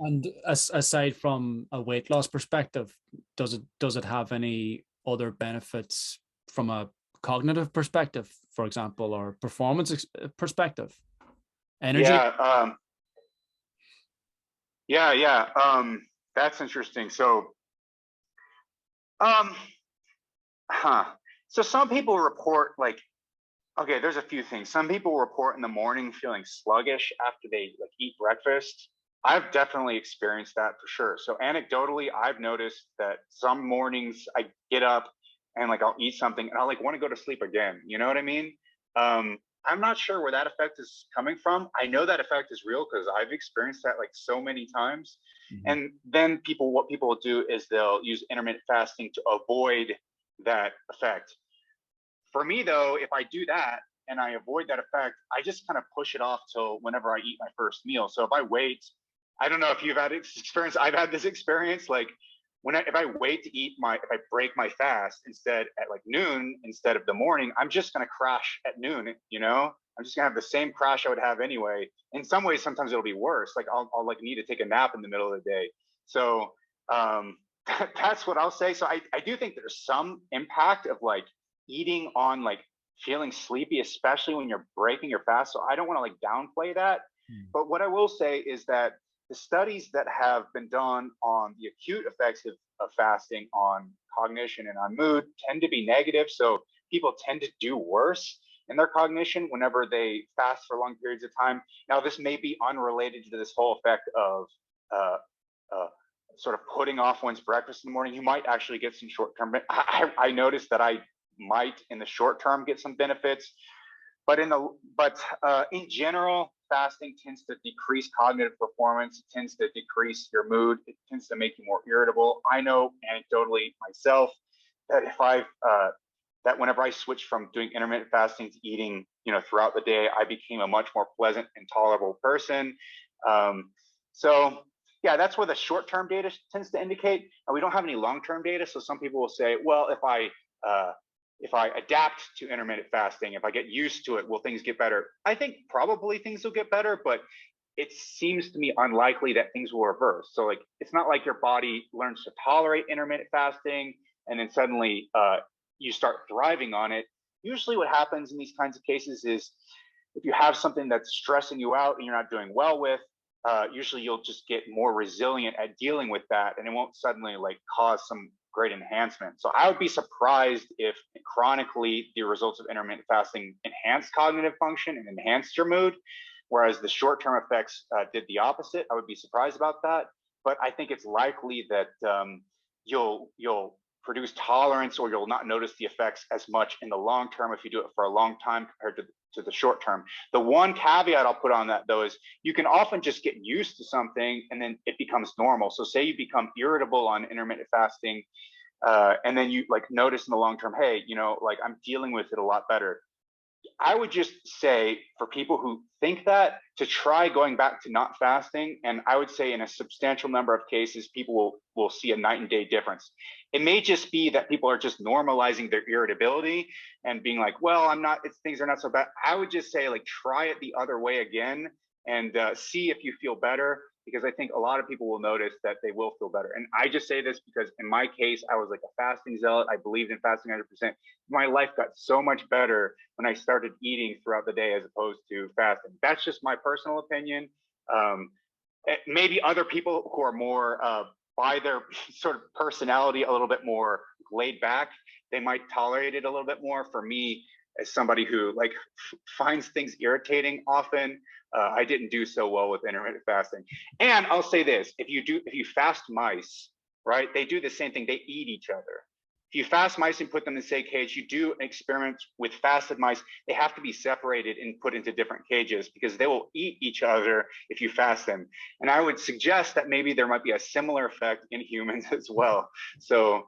And aside from a weight loss perspective, does it have any other benefits from a cognitive perspective, for example, or performance perspective? Energy? Yeah, yeah. That's interesting. Um, huh. So some people report like, okay, there's a few things. Some people report in the morning feeling sluggish after they like eat breakfast. I've definitely experienced that for sure. So anecdotally, I've noticed that some mornings I get up and like I'll eat something and I'll like want to go to sleep again. You know what I mean? I'm not sure where that effect is coming from. I know that effect is real because I've experienced that like so many times. Mhm. And then what people will do is they'll use intermittent fasting to avoid that effect. For me, though, if I do that and I avoid that effect, I just kind of push it off till whenever I eat my first meal. So if I wait, I don't know if you've had this experience. I've had this experience. Like if I wait to eat if I break my fast instead at like noon instead of the morning, I'm just gonna crash at noon. I'm just gonna have the same crash I would have anyway. In some ways, sometimes it'll be worse. Like I'll like need to take a nap in the middle of the day. So that's what I'll say. So I do think there's some impact of like eating on like feeling sleepy, especially when you're breaking your fast. So I don't want to like downplay that. Mm. But what I will say is that the studies that have been done on the acute effects of fasting on cognition and on mood tend to be negative. So people tend to do worse in their cognition whenever they fast for long periods of time. Now, this may be unrelated to this whole effect of uh, uh, sort of putting off one's breakfast in the morning. You might actually get some short term. I noticed that I might in the short term get some benefits, but in general, fasting tends to decrease cognitive performance. It tends to decrease your mood. It tends to make you more irritable. I know anecdotally myself that if I've that whenever I switched from doing intermittent fasting to eating, throughout the day, I became a much more pleasant and tolerable person. Um, so yeah, that's where the short-term data tends to indicate. And we don't have any long-term data, so some people will say, well, if I adapt to intermittent fasting, if I get used to it, will things get better? I think probably things will get better, but it seems to me unlikely that things will reverse. So like, it's not like your body learns to tolerate intermittent fasting and then suddenly you start thriving on it. Usually what happens in these kinds of cases is if you have something that's stressing you out and you're not doing well with, usually you'll just get more resilient at dealing with that and it won't suddenly like cause some great enhancement. So I would be surprised if chronically the results of intermittent fasting enhanced cognitive function and enhanced your mood, whereas the short-term effects did the opposite. I would be surprised about that, but I think it's likely that you'll produce tolerance or you'll not notice the effects as much in the long term if you do it for a long time compared to the short term. The one caveat I'll put on that though is you can often just get used to something and then it becomes normal. So say you become irritable on intermittent fasting and then you like notice in the long term, hey, like I'm dealing with it a lot better. I would just say for people who think that to try going back to not fasting. And I would say in a substantial number of cases, people will see a night and day difference. It may just be that people are just normalizing their irritability and being like, well, things are not so bad. I would just say like, try it the other way again and see if you feel better because I think a lot of people will notice that they will feel better. And I just say this because in my case, I was like a fasting zealot. I believed in fasting 100%. My life got so much better when I started eating throughout the day as opposed to fasting. That's just my personal opinion. Maybe other people who are more by their sort of personality a little bit more laid back, they might tolerate it a little bit more. For me, as somebody who like finds things irritating often, I didn't do so well with intermittent fasting. And I'll say this: if you fast mice, right, they do the same thing. They eat each other. If you fast mice and put them in the same cage, you do an experiment with fasted mice. They have to be separated and put into different cages because they will eat each other if you fast them. And I would suggest that maybe there might be a similar effect in humans as well. So